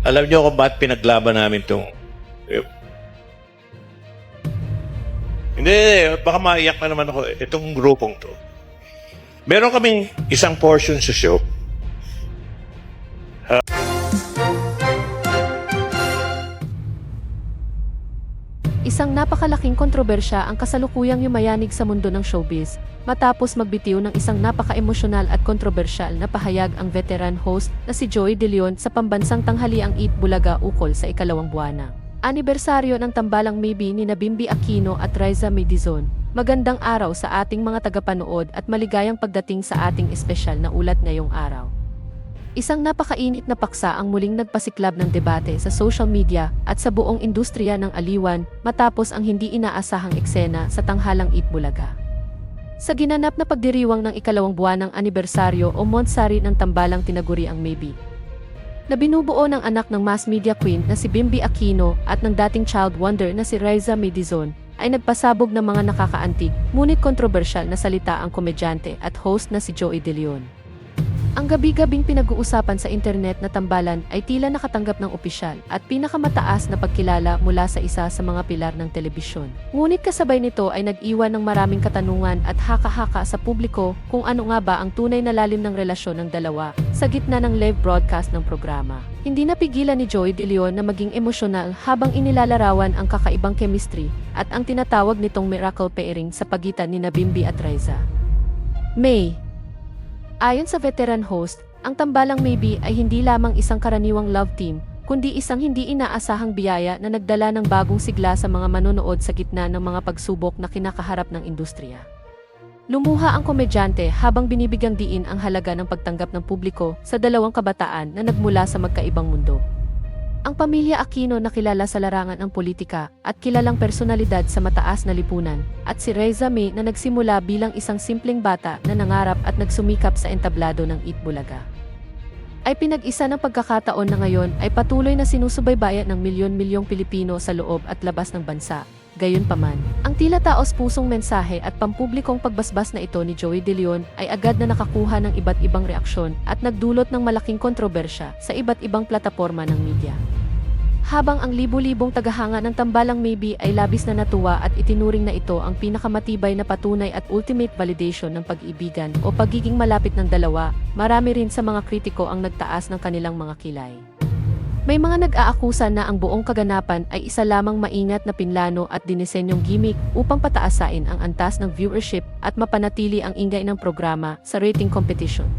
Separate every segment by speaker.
Speaker 1: Alam niyo kung bakit pinaglaban namin itong... Hindi, baka maiyak na naman ako. Itong grupong to. Meron kaming isang portion sa show.
Speaker 2: Isang napakalaking kontrobersya ang kasalukuyang yumayanig sa mundo ng showbiz, matapos magbitiw ng isang napaka-emosyonal at kontrobersyal na pahayag ang veteran host na si Joey De Leon sa pambansang tanghaliang Eat Bulaga ukol sa ikalawang buwanang anibersaryo ng tambalang Maybe ni Bimby Aquino at Riza Medizon. Magandang araw sa ating mga tagapanood at maligayang pagdating sa ating espesyal na ulat ngayong araw. Isang napakainit na paksa ang muling nagpasiklab ng debate sa social media at sa buong industriya ng aliwan matapos ang hindi inaasahang eksena sa tanghalang Eat Bulaga. Sa ginanap na pagdiriwang ng ikalawang buwan ng anibersaryo o monthsary ng tambalang tinaguri ang Maybe, na binubuo ng anak ng mass media queen na si Bimby Aquino at ng dating child wonder na si Riza Medizon, ay nagpasabog ng mga nakakaantig ngunit kontrobersyal na salita ang komedyante at host na si Joey De Leon. Ang gabi-gabing pinag-uusapan sa internet na tambalan ay tila nakatanggap ng opisyal at pinakamataas na pagkilala mula sa isa sa mga pilar ng telebisyon. Ngunit kasabay nito ay nag-iwan ng maraming katanungan at haka-haka sa publiko kung ano nga ba ang tunay na lalim ng relasyon ng dalawa sa gitna ng live broadcast ng programa. Hindi napigilan ni Joey De Leon na maging emosyonal habang inilalarawan ang kakaibang chemistry at ang tinatawag nitong miracle pairing sa pagitan ni Bimby at Riza. Ayon sa veteran host, ang tambalang Maybe ay hindi lamang isang karaniwang love team, kundi isang hindi inaasahang biyaya na nagdala ng bagong sigla sa mga manonood sa gitna ng mga pagsubok na kinakaharap ng industriya. Lumuha ang komedyante habang binibigyang diin ang halaga ng pagtanggap ng publiko sa dalawang kabataan na nagmula sa magkaibang mundo. Ang pamilya Aquino na kilala sa larangan ng politika at kilalang personalidad sa mataas na lipunan, at si Riza May na nagsimula bilang isang simpleng bata na nangarap at nagsumikap sa entablado ng Eat Bulaga, ay pinag-isa ng pagkakataon na ngayon ay patuloy na sinusubaybayan ng milyon-milyong Pilipino sa loob at labas ng bansa. Gayunpaman, ang tila taos-pusong mensahe at pampublikong pagbasbas na ito ni Joey De Leon ay agad na nakakuha ng iba't ibang reaksyon at nagdulot ng malaking kontrobersya sa iba't ibang plataporma ng media. Habang ang libu-libong tagahanga ng tambalang Maybe ay labis na natuwa at itinuring na ito ang pinakamatibay na patunay at ultimate validation ng pag-ibigan o pagiging malapit ng dalawa, marami rin sa mga kritiko ang nagtaas ng kanilang mga kilay. May mga nag-aakusa na ang buong kaganapan ay isa lamang maingat na pinlano at dinisenyong gimmick upang pataasain ang antas ng viewership at mapanatili ang ingay ng programa sa rating competition.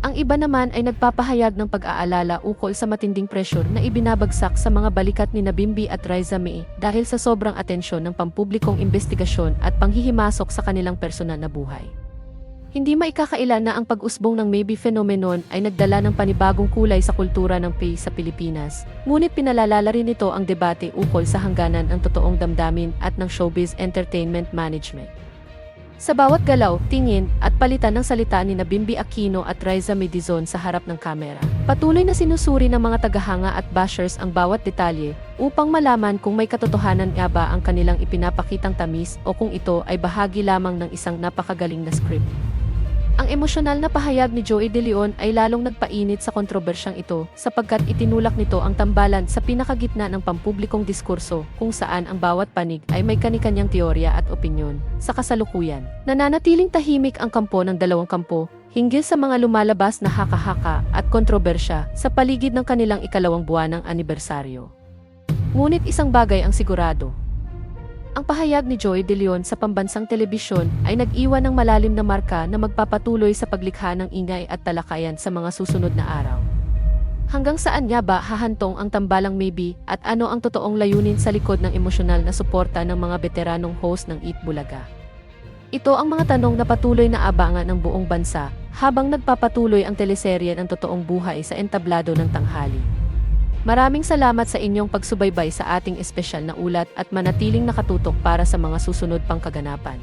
Speaker 2: Ang iba naman ay nagpapahayag ng pag-aalala ukol sa matinding pressure na ibinabagsak sa mga balikat ni Bimby at Riza May dahil sa sobrang atensyon ng pampublikong investigasyon at panghihimasok sa kanilang personal na buhay. Hindi maikakaila na ang pag-usbong ng Maybe phenomenon ay nagdala ng panibagong kulay sa kultura ng pay sa Pilipinas, ngunit pinalalala rin ito ang debate ukol sa hangganan ng totoong damdamin at ng showbiz entertainment management. Sa bawat galaw, tingin, at palitan ng salita ni Bimby Aquino at Riza Medizon sa harap ng kamera, patuloy na sinusuri ng mga tagahanga at bashers ang bawat detalye upang malaman kung may katotohanan nga ba ang kanilang ipinapakitang tamis o kung ito ay bahagi lamang ng isang napakagaling na script. Ang emosyonal na pahayag ni Joey De Leon ay lalong nagpainit sa kontrobersyang ito sapagkat itinulak nito ang tambalan sa pinakagitna ng pampublikong diskurso kung saan ang bawat panig ay may kani-kanyang teorya at opinyon. Sa kasalukuyan, nananatiling tahimik ang kampo ng dalawang kampo hinggil sa mga lumalabas na haka-haka at kontrobersya sa paligid ng kanilang ikalawang buwan ng anibersaryo. Ngunit isang bagay ang sigurado. Ang pahayag ni Joey De Leon sa pambansang telebisyon ay nag-iwan ng malalim na marka na magpapatuloy sa paglikha ng ingay at talakayan sa mga susunod na araw. Hanggang saan nga ba hahantong ang tambalang Maybe at ano ang totoong layunin sa likod ng emosyonal na suporta ng mga veteranong host ng Eat Bulaga? Ito ang mga tanong na patuloy na abangan ng buong bansa habang nagpapatuloy ang teleserye ng totoong buhay sa entablado ng tanghali. Maraming salamat sa inyong pagsubaybay sa ating espesyal na ulat at manatiling nakatutok para sa mga susunod pang kaganapan.